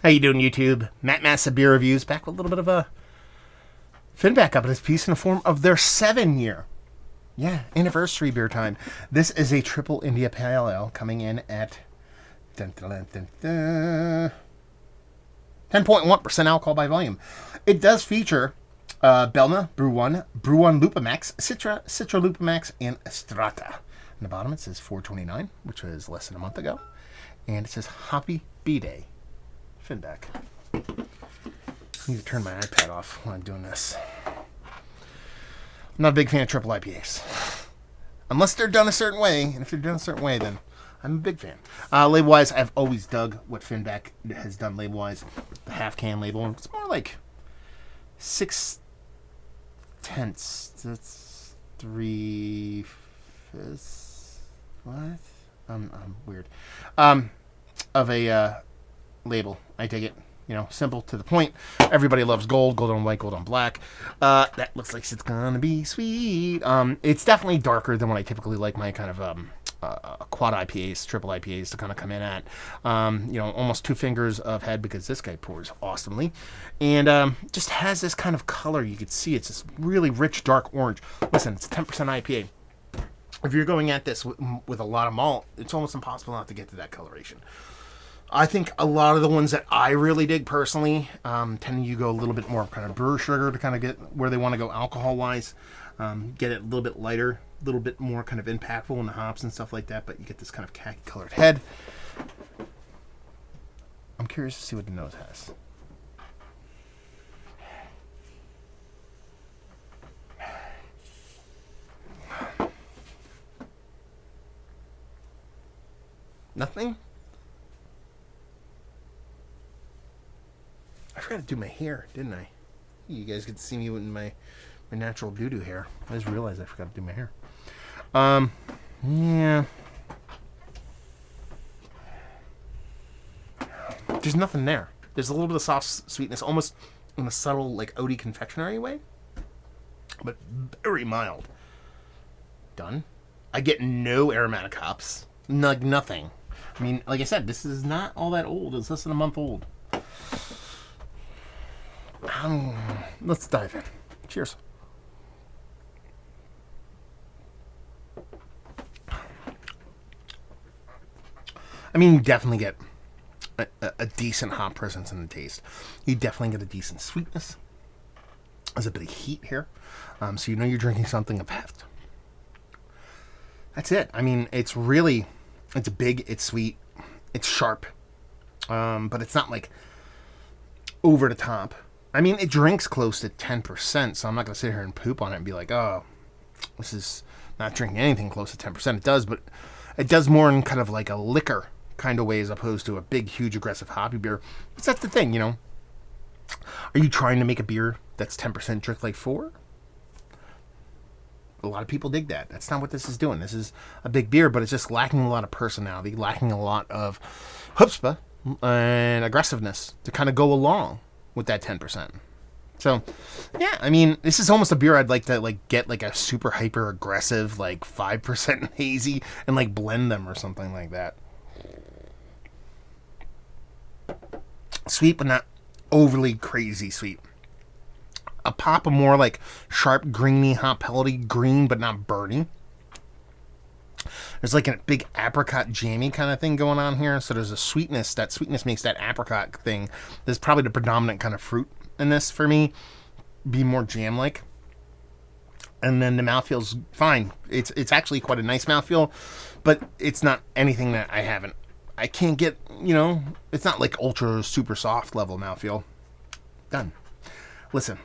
How you doing, YouTube? Matt Massa Beer Reviews, back with a little bit of a Finback up in his piece in the form of their 7-year, anniversary beer time. This is a triple India Pale Ale coming in at 10.1% alcohol by volume. It does feature Belna, Brew 1, Brew 1 Lupamax, Citra, Citra Lupamax, and Strata. On the bottom it says 429, which was less than a month ago. And it says Happy B-Day. Finback. I need to turn my iPad off when I'm doing this. I'm not a big fan of triple IPAs. Unless they're done a certain way, and if they're done a certain way, then I'm a big fan. Label-wise, I've always dug what Finback has done label-wise. The half-can label. It's more like 6/10. That's 3/5. What? I'm weird. Of a label. I take it. Simple to the point. Everybody loves gold. Gold on white, gold on black. That looks like it's gonna be sweet. It's definitely darker than what I typically like my kind of quad IPAs, triple IPAs to kind of come in at. Almost 2 fingers of head because this guy pours awesomely. And just has this kind of color. You can see it's this really rich, dark orange. Listen, it's 10% IPA. If you're going at this with a lot of malt, it's almost impossible not to get to that coloration. I think a lot of the ones that I really dig personally tend to go a little bit more kind of brewer sugar to kind of get where they want to go alcohol-wise. Get it a little bit lighter, a little bit more kind of impactful in the hops and stuff like that, but you get this kind of khaki-colored head. I'm curious to see what the nose has. Nothing? I forgot to do my hair, didn't I? You guys get to see me with my natural doo-doo hair. I just realized I forgot to do my hair. Yeah. There's nothing there. There's a little bit of soft sweetness, almost in a subtle, like, oaty confectionery way. But very mild. Done. I get no aromatic hops. Nothing. I mean, like I said, this is not all that old. It's less than a month old. Let's dive in. Cheers. I mean, you definitely get a decent hop presence in the taste. You definitely get a decent sweetness. There's a bit of heat here. So you're drinking something of heft. That's it. I mean, it's big, it's sweet, it's sharp. But it's not like over the top. I mean, it drinks close to 10%, so I'm not going to sit here and poop on it and be like, oh, this is not drinking anything close to 10%. It does, but it does more in kind of like a liquor kind of way as opposed to a big, huge, aggressive hoppy beer. But that's the thing, Are you trying to make a beer that's 10% drink like 4? A lot of people dig that. That's not what this is doing. This is a big beer, but it's just lacking a lot of personality, lacking a lot of chutzpah and aggressiveness to kind of go along with that 10%. So, yeah, I mean, this is almost a beer I'd like to get a super hyper aggressive 5% hazy and blend them or something like that. Sweet, but not overly crazy sweet. A pop of more sharp, greeny, hot pellety green, but not burny. There's a big apricot jammy kind of thing going on here. So there's a sweetness. That sweetness makes that apricot thing. There's probably the predominant kind of fruit in this for me. Be more jam-like. And then the mouthfeel's fine. It's actually quite a nice mouthfeel. But it's not anything that I can't get, it's not ultra super soft level mouthfeel. Done. Listen.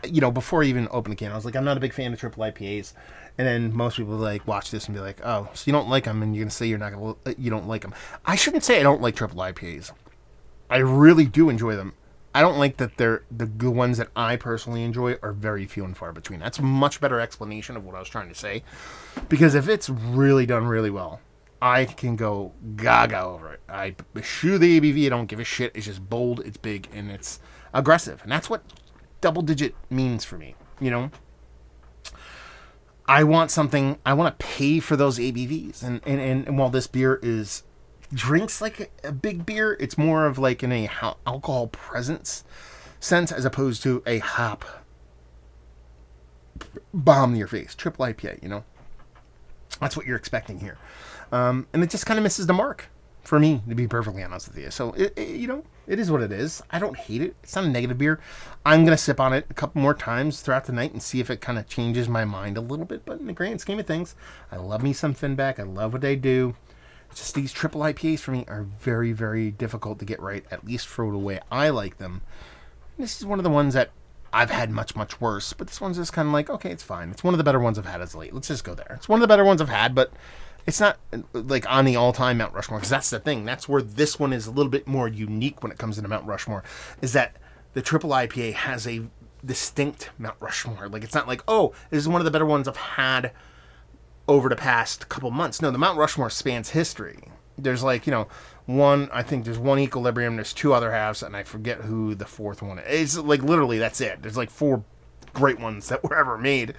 Before I even open the can, I was I'm not a big fan of triple IPAs. And then most people watch this and be like, oh, so you don't like them, and you're gonna say you don't like them. I shouldn't say I don't like triple IPAs. I really do enjoy them. I don't like that they're the good ones that I personally enjoy are very few and far between. That's a much better explanation of what I was trying to say. Because if it's really done really well, I can go gaga over it. I eschew the ABV. I don't give a shit. It's just bold, it's big, and it's aggressive. And that's what double digit means for me, I want something, I want to pay for those ABVs. And while this beer is drinks like a big beer. It's more of like in a alcohol presence sense as opposed to a hop bomb to your face. Triple IPA, you know? That's what you're expecting here. And it just kind of misses the mark for me, to be perfectly honest with you. So, it is what it is. I don't hate it. It's not a negative beer. I'm going to sip on it a couple more times throughout the night and see if it kind of changes my mind a little bit. But in the grand scheme of things, I love me some Finback. I love what they do. It's just these triple IPAs for me are very, very difficult to get right, at least for the way I like them. And this is one of the ones that I've had much, much worse. But this one's just kind of like, okay, it's fine. It's one of the better ones I've had as late. Let's just go there. It's one of the better ones I've had, but it's not like on the all-time Mount Rushmore, because that's the thing. That's where this one is a little bit more unique when it comes into Mount Rushmore, is that the triple IPA has a distinct Mount Rushmore. Like, it's not like, oh, this is one of the better ones I've had over the past couple months. No, the Mount Rushmore spans history. There's like, I think there's one equilibrium, there's two other halves, and I forget who the fourth one is. It's like literally that's it. There's like 4 great ones that were ever made.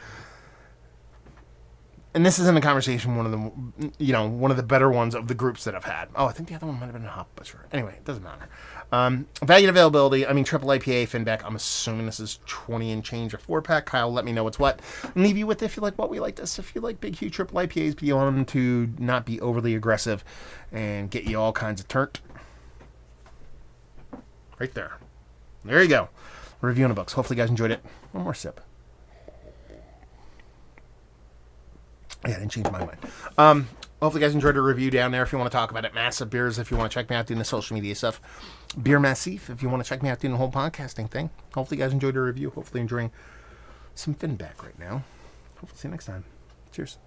And this isn't a conversation, one of the better ones of the groups that I've had. Oh, I think the other one might have been a hop, but sure. Anyway, it doesn't matter. Value and availability, triple IPA, Finback. I'm assuming this is 20 and change, a 4-pack. Kyle, let me know what's what. And leave you with if you like what we like this. If you like big, huge triple IPAs, but you want them to not be overly aggressive and get you all kinds of turnt. Right there. There you go. Reviewing the books. Hopefully you guys enjoyed it. One more sip. Yeah, I didn't change my mind. Hopefully you guys enjoyed the review down there. If you want to talk about it, Massive Beers, if you want to check me out doing the social media stuff. Beer Massif, if you want to check me out doing the whole podcasting thing. Hopefully you guys enjoyed the review. Hopefully enjoying some Finback right now. Hopefully see you next time. Cheers.